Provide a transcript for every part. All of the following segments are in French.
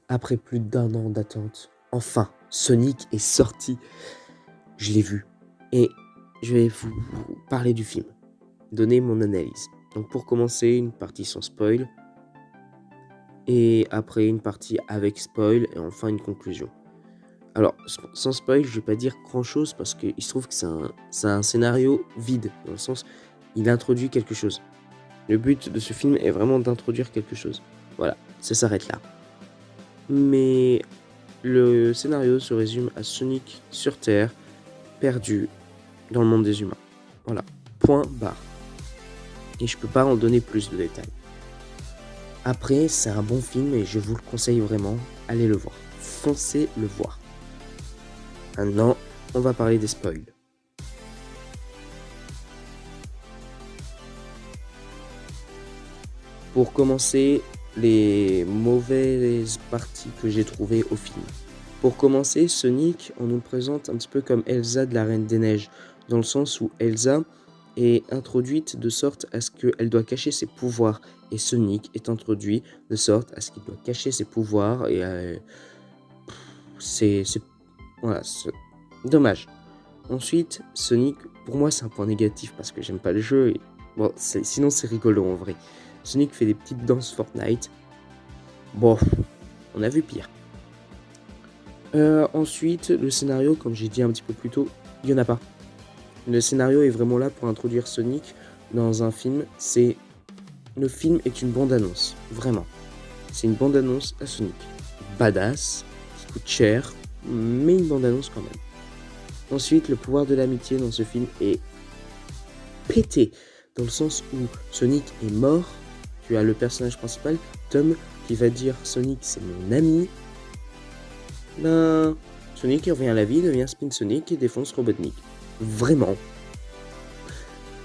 Après plus d'1 an d'attente, enfin, Sonic est sorti. Je l'ai vu. Et je vais vous parler du film, donner mon analyse. Donc pour commencer, une partie sans spoil, et après une partie avec spoil, et enfin une conclusion. Alors, sans spoil, je vais pas dire grand chose parce qu'il se trouve que c'est un scénario vide, dans le sens, il introduit quelque chose. Le but de ce film est vraiment d'introduire quelque chose. Voilà, ça s'arrête là. Mais le scénario se résume à Sonic sur Terre, perdu dans le monde des humains. Voilà, point barre. Et je peux pas en donner plus de détails. Après, c'est un bon film et je vous le conseille vraiment, allez le voir. Foncez le voir. Maintenant, on va parler des spoils. Pour commencer, les mauvaises parties que j'ai trouvées au film. Pour commencer, Sonic, on nous le présente un petit peu comme Elsa de la Reine des Neiges, dans le sens où Elsa est introduite de sorte à ce qu'elle doit cacher ses pouvoirs, et Sonic est introduit de sorte à ce qu'il doit cacher ses pouvoirs, et voilà, c'est dommage. Ensuite, Sonic, pour moi, c'est un point négatif parce que j'aime pas le jeu. Et... bon, sinon, c'est rigolo en vrai. Sonic fait des petites danses Fortnite. Bon, on a vu pire. Ensuite, le scénario, comme j'ai dit un petit peu plus tôt, il n'y en a pas. Le scénario est vraiment là pour introduire Sonic dans un film. Le film est une bande-annonce, vraiment. C'est une bande-annonce à Sonic. Badass, qui coûte cher, mais une bande-annonce quand même. Ensuite, le pouvoir de l'amitié dans ce film est pété, dans le sens où Sonic est mort. Tu as le personnage principal, Tom, qui va dire Sonic c'est mon ami. Ben, Sonic il revient à la vie, devient Spin Sonic et défonce Robotnik. Vraiment.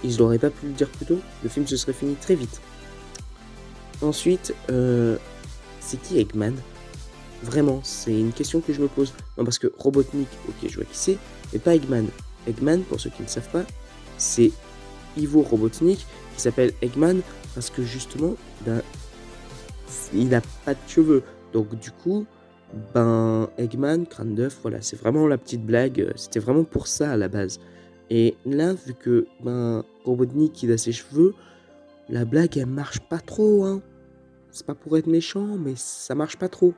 Ils n'auraient pas pu le dire plus tôt, le film se serait fini très vite. Ensuite, c'est qui Eggman? Vraiment, c'est une question que je me pose. Non, parce que Robotnik, ok, je vois qui c'est, mais pas Eggman. Eggman, pour ceux qui ne savent pas, c'est Ivo Robotnik qui s'appelle Eggman parce que justement, ben, il n'a pas de cheveux. Donc du coup, ben, Eggman, crâne d'œuf, voilà, c'est vraiment la petite blague. C'était vraiment pour ça à la base. Et là, vu que ben, Robotnik il a ses cheveux, la blague elle marche pas trop, hein. C'est pas pour être méchant, mais ça marche pas trop.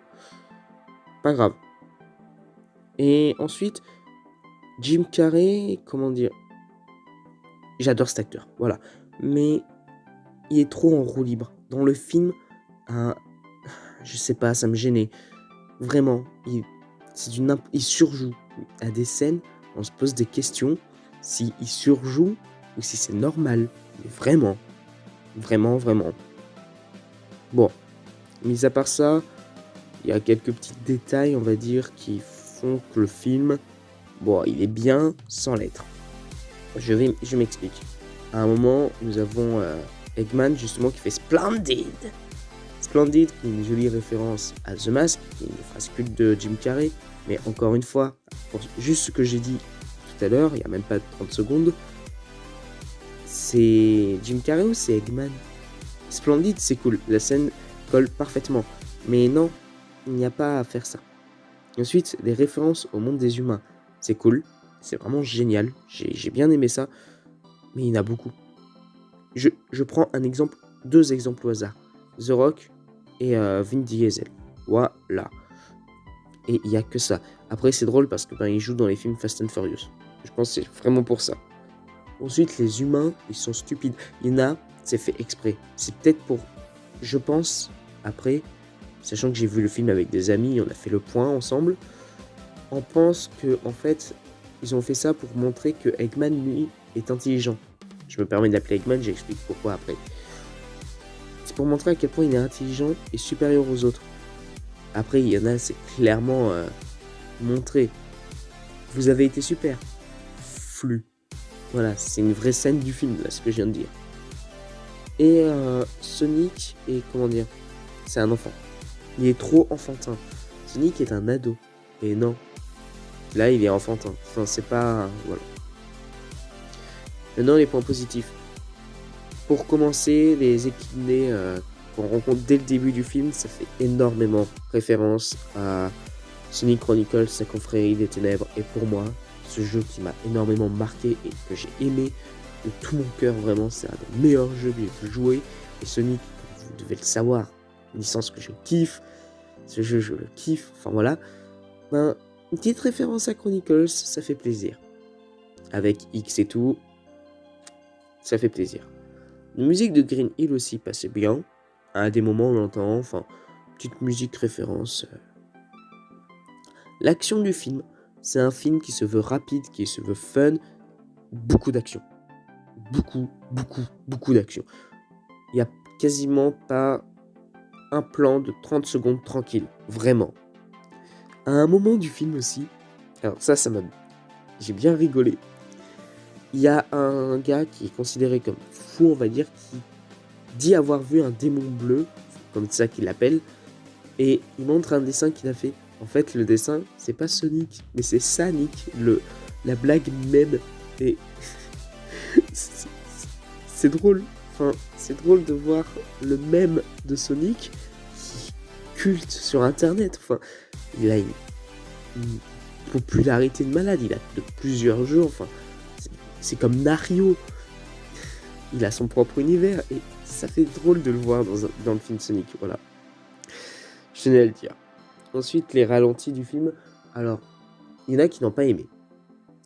Pas grave. Et ensuite, Jim Carrey, comment dire, j'adore cet acteur, voilà. Mais il est trop en roue libre. Dans le film, je sais pas, ça me gênait. Vraiment, il surjoue. À des scènes, on se pose des questions si il surjoue ou si c'est normal. Mais vraiment, vraiment, vraiment. Bon, mis à part ça, il y a quelques petits détails, on va dire, qui font que le film, bon, il est bien sans l'être. Je m'explique. À un moment, nous avons Eggman, justement, qui fait Splendid. Splendid, qui est une jolie référence à The Mask, qui est une phrase culte de Jim Carrey. Mais encore une fois, pour juste ce que j'ai dit tout à l'heure, il n'y a même pas 30 secondes, c'est Jim Carrey ou c'est Eggman? Splendid, c'est cool, la scène colle parfaitement. Mais non, il n'y a pas à faire ça. Ensuite, les références au monde des humains, c'est cool, c'est vraiment génial, j'ai bien aimé ça, mais il y en a beaucoup. Je prends deux exemples au hasard, The Rock et Vin Diesel, voilà. Et il n'y a que ça. Après, c'est drôle parce que il joue dans les films Fast and Furious. Je pense que c'est vraiment pour ça. Ensuite, les humains, ils sont stupides. Il y en a, c'est fait exprès. C'est peut-être pour, je pense, après, sachant que j'ai vu le film avec des amis, on a fait le point ensemble, on pense que en fait, ils ont fait ça pour montrer que Eggman, lui, est intelligent. Je me permets de l'appeler Eggman, j'explique pourquoi après. C'est pour montrer à quel point il est intelligent et supérieur aux autres. Après, il y en a, c'est clairement montré. Vous avez été super. Flux. Voilà, c'est une vraie scène du film, là, ce que je viens de dire. Et Sonic est, comment dire, c'est un enfant. Il est trop enfantin. Sonic est un ado. Et non. Là, il est enfantin. Enfin, c'est pas... voilà. Maintenant, les points positifs. Pour commencer, les équidnés qu'on rencontre dès le début du film, ça fait énormément référence à Sonic Chronicles, sa confrérie des ténèbres. Et pour moi, ce jeu qui m'a énormément marqué et que j'ai aimé de tout mon cœur, vraiment, c'est un des meilleurs jeux que j'ai pu jouer. Et Sonic, vous devez le savoir, une licence que je kiffe, ce jeu je le kiffe, enfin voilà. Ben, une petite référence à Chronicles, ça fait plaisir. Avec X et tout, ça fait plaisir. La musique de Green Hill aussi passait bien. À des moments on l'entend, enfin, petite musique référence. L'action du film, c'est un film qui se veut rapide, qui se veut fun, beaucoup d'action. Beaucoup d'action. Il n'y a quasiment pas un plan de 30 secondes tranquille, vraiment. À un moment du film aussi, alors ça m'a... J'ai bien rigolé. Il y a un gars qui est considéré comme fou, on va dire, qui dit avoir vu un démon bleu, comme ça qu'il l'appelle, et il montre un dessin qu'il a fait. En fait, le dessin, c'est pas Sonic, mais c'est Sonic, la blague même. Et c'est drôle. Enfin, c'est drôle de voir le mème de Sonic qui culte sur Internet. Enfin, il a une popularité de malade. Il a de plusieurs jeux. Enfin, c'est comme Mario. Il a son propre univers et ça fait drôle de le voir dans le film Sonic. Voilà. Je tenais à le dire. Ensuite, les ralentis du film. Alors, il y en a qui n'ont pas aimé.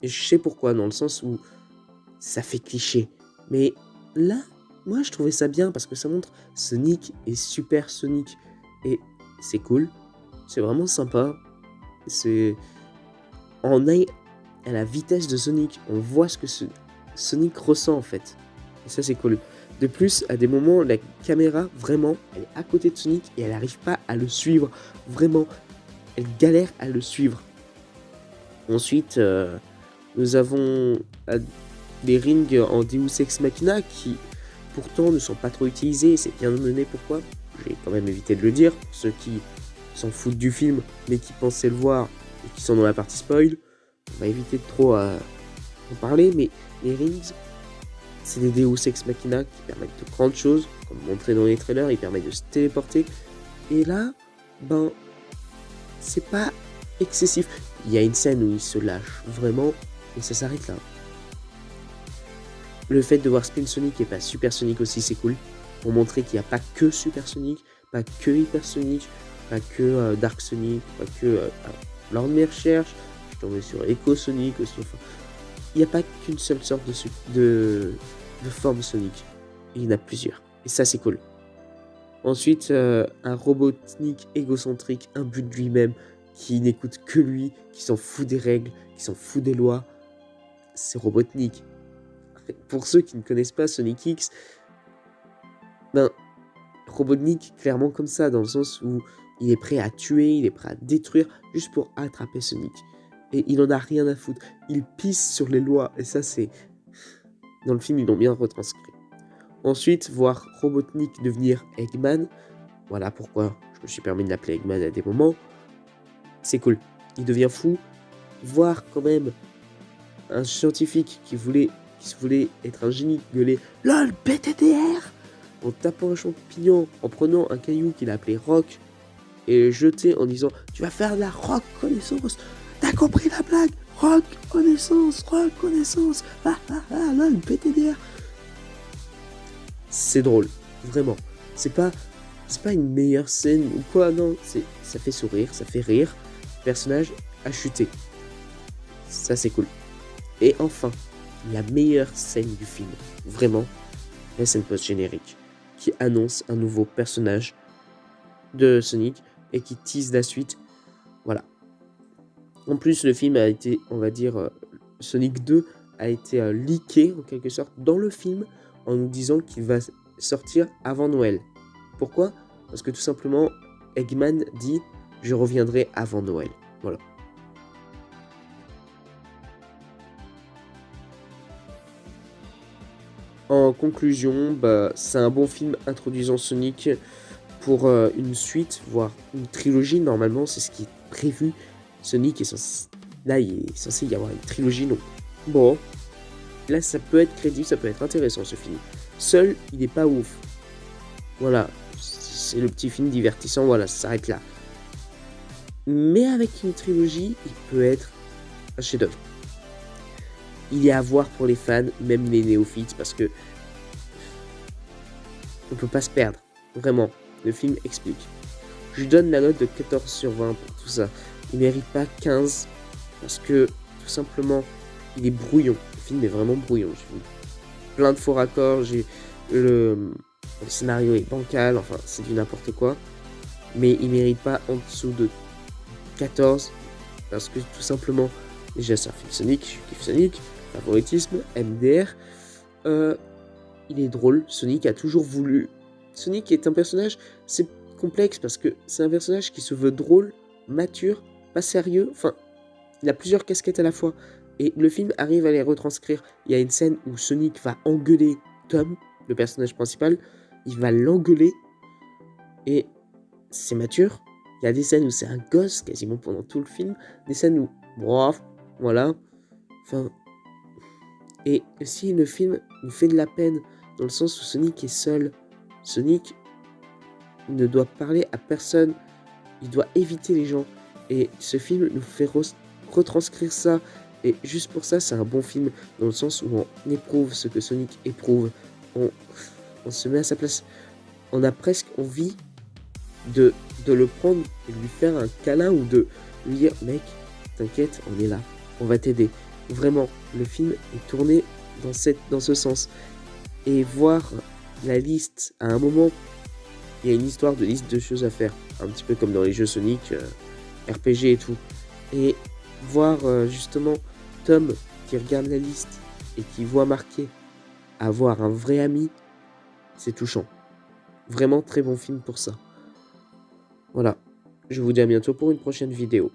Et je sais pourquoi, dans le sens où ça fait cliché. Mais là, moi, je trouvais ça bien parce que ça montre Sonic et Super Sonic. Et c'est cool. C'est vraiment sympa. On est à la vitesse de Sonic. On voit ce que Sonic ressent, en fait. Et ça, c'est cool. De plus, à des moments, la caméra, vraiment, elle est à côté de Sonic et elle n'arrive pas à le suivre. Vraiment, elle galère à le suivre. Ensuite, nous avons des rings en Deus Ex Machina qui, pourtant, ne sont pas trop utilisés. Et c'est bien mené, pourquoi ? J'ai quand même évité de le dire. Ceux qui s'en foutent du film, mais qui pensaient le voir et qui sont dans la partie spoil, on va éviter de trop en parler. Mais les rings, c'est des Deus Ex Machina qui permettent de grandes choses, comme montré dans les trailers, ils permettent de se téléporter. Et là, ben, c'est pas excessif. Il y a une scène où il se lâche vraiment, et ça s'arrête là. Le fait de voir Spin Sonic et pas Super Sonic aussi, c'est cool. Pour montrer qu'il n'y a pas que Super Sonic, pas que Hyper Sonic, pas que Dark Sonic, pas que... lors de mes recherches, je suis tombé sur Echo Sonic aussi. Enfin, il n'y a pas qu'une seule sorte de forme Sonic. Il y en a plusieurs. Et ça, c'est cool. Ensuite, un Robotnik égocentrique, imbu de lui-même, qui n'écoute que lui, qui s'en fout des règles, qui s'en fout des lois. C'est Robotnik. Pour ceux qui ne connaissent pas Sonic X, ben, Robotnik, clairement comme ça, dans le sens où il est prêt à tuer, il est prêt à détruire, juste pour attraper Sonic. Et il en a rien à foutre. Il pisse sur les lois. Et ça, c'est... Dans le film, ils l'ont bien retranscrit. Ensuite, voir Robotnik devenir Eggman. Voilà pourquoi je me suis permis de l'appeler Eggman à des moments. C'est cool. Il devient fou. Voir quand même un scientifique qui se voulait être un génie gueuler LOL, BTDR en tapant un champignon, en prenant un caillou qu'il a appelé Rock et jeter en disant tu vas faire de la rock connaissance. T'as compris la blague? Rock connaissance, lol, BTDR. C'est drôle, vraiment. C'est pas une meilleure scène ou quoi, non. Ça fait sourire, ça fait rire. Le personnage a chuté. Ça, c'est cool. Et enfin, la meilleure scène du film, vraiment, la scène post-générique, qui annonce un nouveau personnage de Sonic et qui tease la suite. Voilà. En plus, le film a été, on va dire, Sonic 2 a été leaké en quelque sorte dans le film en nous disant qu'il va sortir avant Noël. Pourquoi ? Parce que tout simplement, Eggman dit « Je reviendrai avant Noël ». Voilà. En conclusion, c'est un bon film introduisant Sonic pour une suite, voire une trilogie. Normalement, c'est ce qui est prévu. Sonic est censé... Là, il est censé y avoir une trilogie, non. Bon, là, ça peut être crédible, ça peut être intéressant, ce film. Seul, il n'est pas ouf. Voilà, c'est le petit film divertissant, voilà, ça s'arrête là. Mais avec une trilogie, il peut être un chef-d'œuvre. Il est à voir pour les fans, même les néophytes, parce que on peut pas se perdre. Vraiment, le film explique. Je lui donne la note de 14 sur 20 pour tout ça. Il mérite pas 15, parce que, tout simplement, il est brouillon. Le film est vraiment brouillon. J'ai plein de faux raccords, le scénario est bancal, enfin, c'est du n'importe quoi. Mais il mérite pas en dessous de 14, parce que, tout simplement, déjà, c'est un film Sonic, je kiffe Sonic, favoritisme, MDR. Il est drôle, Sonic a toujours voulu... Sonic est un personnage, c'est complexe parce que c'est un personnage qui se veut drôle, mature, pas sérieux, enfin, il a plusieurs casquettes à la fois. Et le film arrive à les retranscrire. Il y a une scène où Sonic va engueuler Tom, le personnage principal, il va l'engueuler, et c'est mature. Il y a des scènes où c'est un gosse, quasiment pendant tout le film, des scènes où, bref, voilà, enfin... Et aussi, le film nous fait de la peine, dans le sens où Sonic est seul. Sonic ne doit parler à personne, il doit éviter les gens. Et ce film nous fait retranscrire ça. Et juste pour ça, c'est un bon film, dans le sens où on éprouve ce que Sonic éprouve. On se met à sa place. On a presque envie de le prendre et de lui faire un câlin ou de lui dire, mec, t'inquiète, on est là, on va t'aider. Vraiment, le film est tourné dans ce sens. Et voir la liste, à un moment, il y a une histoire de liste de choses à faire. Un petit peu comme dans les jeux Sonic, RPG et tout. Et voir justement Tom qui regarde la liste et qui voit marqué avoir un vrai ami, c'est touchant. Vraiment très bon film pour ça. Voilà, je vous dis à bientôt pour une prochaine vidéo.